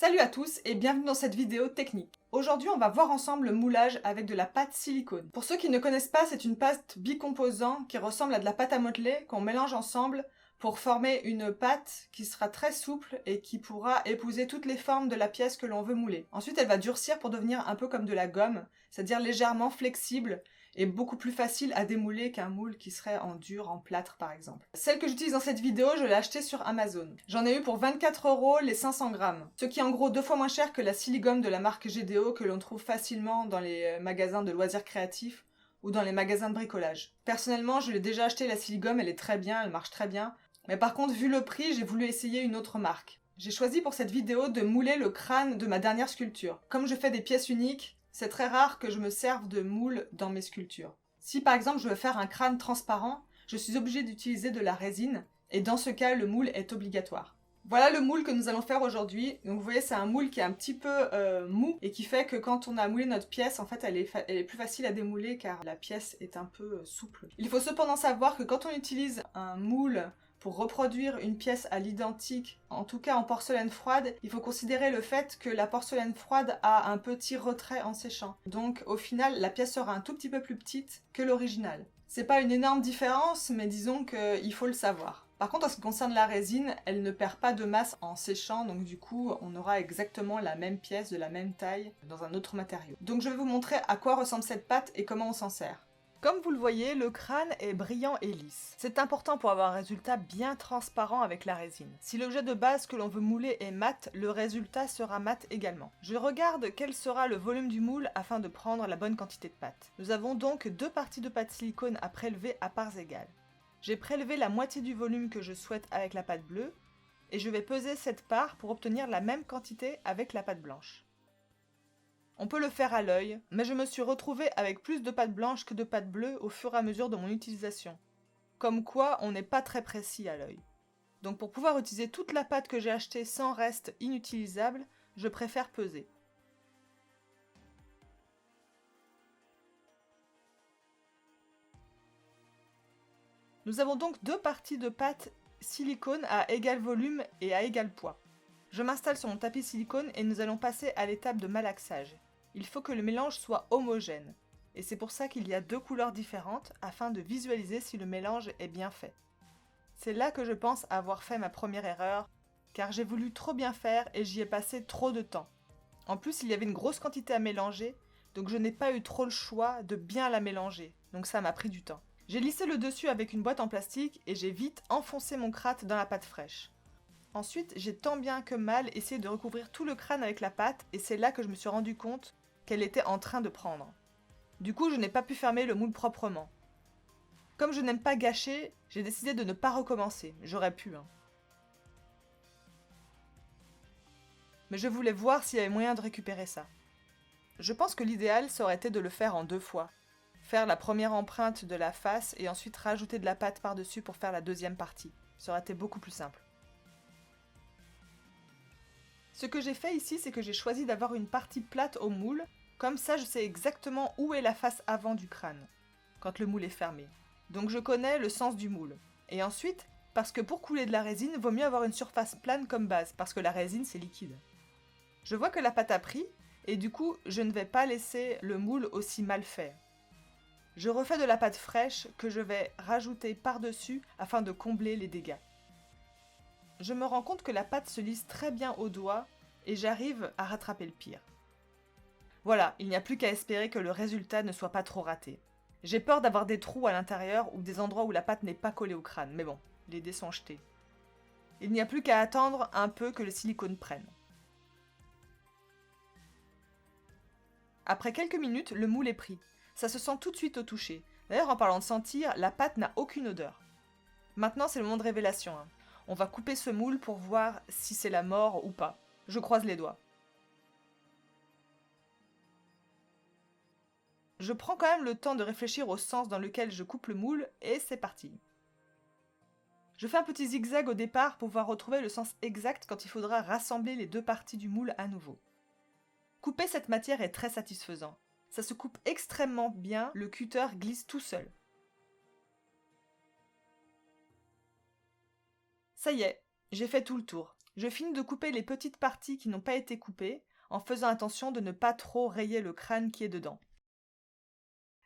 Salut à tous et bienvenue dans cette vidéo technique. Aujourd'hui, on va voir ensemble le moulage avec de la pâte silicone. Pour ceux qui ne connaissent pas, c'est une pâte bicomposant qui ressemble à de la pâte à modeler qu'on mélange ensemble pour former une pâte qui sera très souple et qui pourra épouser toutes les formes de la pièce que l'on veut mouler. Ensuite, elle va durcir pour devenir un peu comme de la gomme, c'est-à-dire légèrement flexible et beaucoup plus facile à démouler qu'un moule qui serait en dur, en plâtre par exemple. Celle que j'utilise dans cette vidéo, je l'ai achetée sur Amazon. J'en ai eu pour 24 € les 500 grammes, ce qui est en gros 2 fois moins cher que la siligomme de la marque GDO que l'on trouve facilement dans les magasins de loisirs créatifs ou dans les magasins de bricolage. Personnellement, je l'ai déjà acheté la siligomme, elle est très bien, elle marche très bien. Mais par contre, vu le prix, j'ai voulu essayer une autre marque. J'ai choisi pour cette vidéo de mouler le crâne de ma dernière sculpture. Comme je fais des pièces uniques, c'est très rare que je me serve de moule dans mes sculptures. Si par exemple je veux faire un crâne transparent, je suis obligée d'utiliser de la résine, et dans ce cas, le moule est obligatoire. Voilà le moule que nous allons faire aujourd'hui. Donc vous voyez, c'est un moule qui est un petit peu mou, et qui fait que quand on a moulé notre pièce, en fait, elle est plus facile à démouler car la pièce est un peu souple. Il faut cependant savoir que quand on utilise un moule pour reproduire une pièce à l'identique, en tout cas en porcelaine froide, il faut considérer le fait que la porcelaine froide a un petit retrait en séchant. Donc au final, la pièce sera un tout petit peu plus petite que l'original. C'est pas une énorme différence, mais disons qu'il faut le savoir. Par contre, en ce qui concerne la résine, elle ne perd pas de masse en séchant, donc du coup, on aura exactement la même pièce de la même taille dans un autre matériau. Donc je vais vous montrer à quoi ressemble cette pâte et comment on s'en sert. Comme vous le voyez, le crâne est brillant et lisse. C'est important pour avoir un résultat bien transparent avec la résine. Si l'objet de base que l'on veut mouler est mat, le résultat sera mat également. Je regarde quel sera le volume du moule afin de prendre la bonne quantité de pâte. Nous avons donc 2 parties de pâte silicone à prélever à parts égales. J'ai prélevé la moitié du volume que je souhaite avec la pâte bleue, et je vais peser cette part pour obtenir la même quantité avec la pâte blanche. On peut le faire à l'œil, mais je me suis retrouvée avec plus de pâte blanche que de pâte bleue au fur et à mesure de mon utilisation. Comme quoi, on n'est pas très précis à l'œil. Donc pour pouvoir utiliser toute la pâte que j'ai achetée sans reste inutilisable, je préfère peser. Nous avons donc 2 parties de pâte silicone à égal volume et à égal poids. Je m'installe sur mon tapis silicone et nous allons passer à l'étape de malaxage. Il faut que le mélange soit homogène, et c'est pour ça qu'il y a 2 couleurs différentes afin de visualiser si le mélange est bien fait. C'est là que je pense avoir fait ma première erreur, car j'ai voulu trop bien faire et j'y ai passé trop de temps. En plus, il y avait une grosse quantité à mélanger, donc je n'ai pas eu trop le choix de bien la mélanger, donc ça m'a pris du temps. J'ai lissé le dessus avec une boîte en plastique et j'ai vite enfoncé mon crâne dans la pâte fraîche. Ensuite, j'ai tant bien que mal essayé de recouvrir tout le crâne avec la pâte et c'est là que je me suis rendu compte qu'elle était en train de prendre. Du coup, je n'ai pas pu fermer le moule proprement. Comme je n'aime pas gâcher, j'ai décidé de ne pas recommencer. J'aurais pu, hein. Mais je voulais voir s'il y avait moyen de récupérer ça. Je pense que l'idéal, ça aurait été de le faire en 2 fois. Faire la première empreinte de la face et ensuite rajouter de la pâte par-dessus pour faire la deuxième partie. Ça aurait été beaucoup plus simple. Ce que j'ai fait ici, c'est que j'ai choisi d'avoir une partie plate au moule, comme ça je sais exactement où est la face avant du crâne, quand le moule est fermé. Donc je connais le sens du moule. Et ensuite, parce que pour couler de la résine, vaut mieux avoir une surface plane comme base, parce que la résine c'est liquide. Je vois que la pâte a pris, et du coup je ne vais pas laisser le moule aussi mal fait. Je refais de la pâte fraîche que je vais rajouter par-dessus afin de combler les dégâts. Je me rends compte que la pâte se lisse très bien au doigt et j'arrive à rattraper le pire. Voilà, il n'y a plus qu'à espérer que le résultat ne soit pas trop raté. J'ai peur d'avoir des trous à l'intérieur ou des endroits où la pâte n'est pas collée au crâne, mais bon, les dés sont jetés. Il n'y a plus qu'à attendre un peu que le silicone prenne. Après quelques minutes, le moule est pris. Ça se sent tout de suite au toucher. D'ailleurs, en parlant de sentir, la pâte n'a aucune odeur. Maintenant, c'est le moment de révélation, hein. On va couper ce moule pour voir si c'est la mort ou pas. Je croise les doigts. Je prends quand même le temps de réfléchir au sens dans lequel je coupe le moule et c'est parti. Je fais un petit zigzag au départ pour pouvoir retrouver le sens exact quand il faudra rassembler les 2 parties du moule à nouveau. Couper cette matière est très satisfaisant. Ça se coupe extrêmement bien, le cutter glisse tout seul. Ça y est, j'ai fait tout le tour. Je finis de couper les petites parties qui n'ont pas été coupées, en faisant attention de ne pas trop rayer le crâne qui est dedans.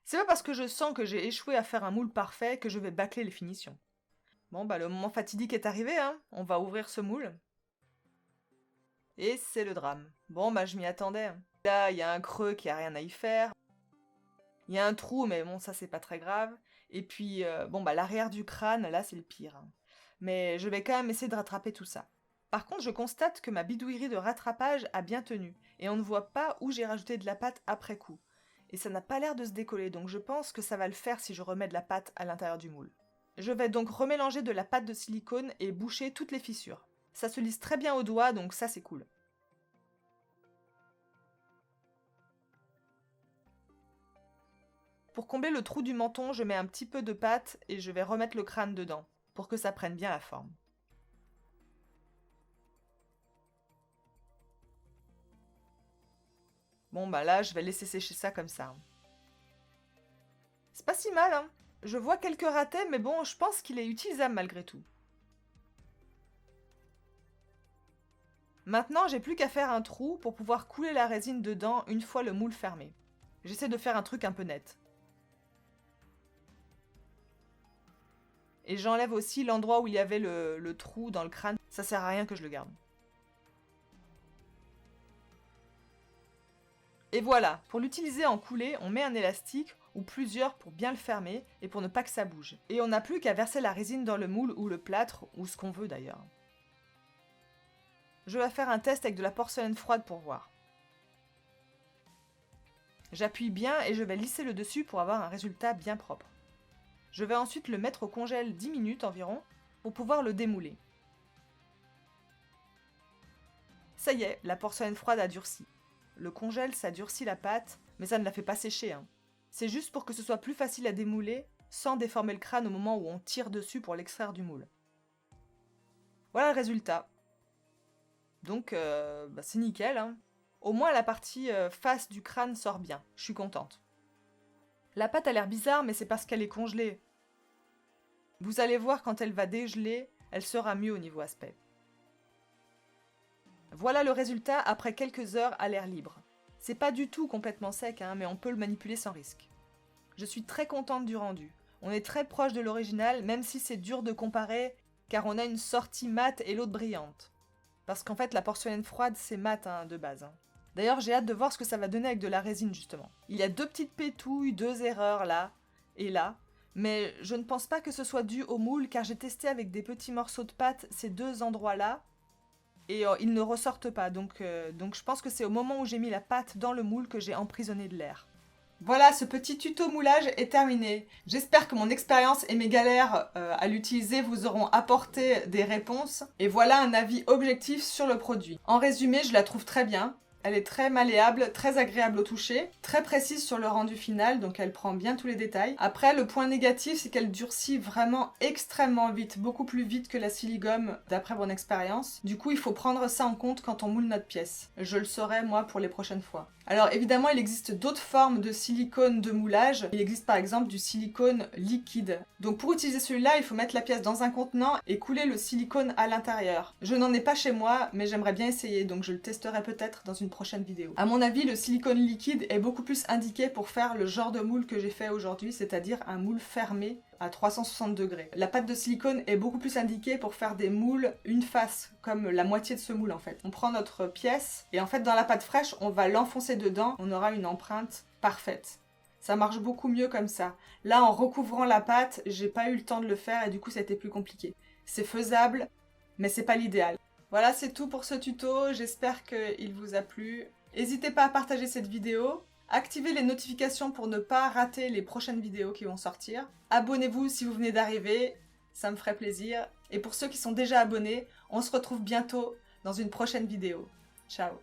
C'est pas parce que je sens que j'ai échoué à faire un moule parfait que je vais bâcler les finitions. Bon bah le moment fatidique est arrivé, hein. On va ouvrir ce moule. Et c'est le drame. Bon bah je m'y attendais. Là, il y a un creux qui a rien à y faire. Il y a un trou, mais bon, ça c'est pas très grave. Et puis, bon bah l'arrière du crâne, là c'est le pire. Hein. Mais je vais quand même essayer de rattraper tout ça. Par contre, je constate que ma bidouillerie de rattrapage a bien tenu, et on ne voit pas où j'ai rajouté de la pâte après coup. Et ça n'a pas l'air de se décoller, donc je pense que ça va le faire si je remets de la pâte à l'intérieur du moule. Je vais donc remélanger de la pâte de silicone et boucher toutes les fissures. Ça se lisse très bien au doigt, donc ça c'est cool. Pour combler le trou du menton, je mets un petit peu de pâte et je vais remettre le crâne dedans, pour que ça prenne bien la forme. Bon bah là, je vais laisser sécher ça comme ça. C'est pas si mal, hein. Je vois quelques ratés, mais bon, je pense qu'il est utilisable malgré tout. Maintenant, j'ai plus qu'à faire un trou pour pouvoir couler la résine dedans une fois le moule fermé. J'essaie de faire un truc un peu net. Et j'enlève aussi l'endroit où il y avait le trou dans le crâne. Ça sert à rien que je le garde. Et voilà, pour l'utiliser en coulée, on met un élastique ou plusieurs pour bien le fermer et pour ne pas que ça bouge. Et on n'a plus qu'à verser la résine dans le moule ou le plâtre, ou ce qu'on veut d'ailleurs. Je vais faire un test avec de la porcelaine froide pour voir. J'appuie bien et je vais lisser le dessus pour avoir un résultat bien propre. Je vais ensuite le mettre au congèle 10 minutes environ pour pouvoir le démouler. Ça y est, la porcelaine froide a durci. Le congèle, ça durcit la pâte, mais ça ne la fait pas sécher. Hein. C'est juste pour que ce soit plus facile à démouler sans déformer le crâne au moment où on tire dessus pour l'extraire du moule. Voilà le résultat. Donc, c'est nickel. Hein. Au moins, la partie face du crâne sort bien. Je suis contente. La pâte a l'air bizarre, mais c'est parce qu'elle est congelée. Vous allez voir, quand elle va dégeler, elle sera mieux au niveau aspect. Voilà le résultat après quelques heures à l'air libre. C'est pas du tout complètement sec, hein, mais on peut le manipuler sans risque. Je suis très contente du rendu. On est très proche de l'original, même si c'est dur de comparer, car on a une sortie mate et l'autre brillante. Parce qu'en fait, la porcelaine froide, c'est mat hein, de base. Hein. D'ailleurs, j'ai hâte de voir ce que ça va donner avec de la résine, justement. Il y a 2 petites pétouilles, 2 erreurs là et là, mais je ne pense pas que ce soit dû au moule, car j'ai testé avec des petits morceaux de pâte ces 2 endroits-là, et ils ne ressortent pas, donc je pense que c'est au moment où j'ai mis la pâte dans le moule que j'ai emprisonné de l'air. Voilà, ce petit tuto moulage est terminé. J'espère que mon expérience et mes galères à l'utiliser vous auront apporté des réponses. Et voilà un avis objectif sur le produit. En résumé, je la trouve très bien. Elle est très malléable, très agréable au toucher, très précise sur le rendu final, donc elle prend bien tous les détails. Après, le point négatif, c'est qu'elle durcit vraiment extrêmement vite, beaucoup plus vite que la Siligomme, d'après mon expérience. Du coup, il faut prendre ça en compte quand on moule notre pièce. Je le saurai, moi, pour les prochaines fois. Alors évidemment, il existe d'autres formes de silicone de moulage. Il existe par exemple du silicone liquide. Donc pour utiliser celui-là, il faut mettre la pièce dans un contenant et couler le silicone à l'intérieur. Je n'en ai pas chez moi, mais j'aimerais bien essayer, donc je le testerai peut-être dans une prochaine vidéo. À mon avis, le silicone liquide est beaucoup plus indiqué pour faire le genre de moule que j'ai fait aujourd'hui, c'est-à-dire un moule fermé à 360 degrés. La pâte de silicone est beaucoup plus indiquée pour faire des moules une face, comme la moitié de ce moule en fait. On prend notre pièce et en fait dans la pâte fraîche, on va l'enfoncer dedans, on aura une empreinte parfaite. Ça marche beaucoup mieux comme ça. Là, en recouvrant la pâte, j'ai pas eu le temps de le faire et du coup, ça a été plus compliqué. C'est faisable, mais c'est pas l'idéal. Voilà, c'est tout pour ce tuto. J'espère qu'il vous a plu. N'hésitez pas à partager cette vidéo. Activez les notifications pour ne pas rater les prochaines vidéos qui vont sortir. Abonnez-vous si vous venez d'arriver, ça me ferait plaisir. Et pour ceux qui sont déjà abonnés, on se retrouve bientôt dans une prochaine vidéo. Ciao!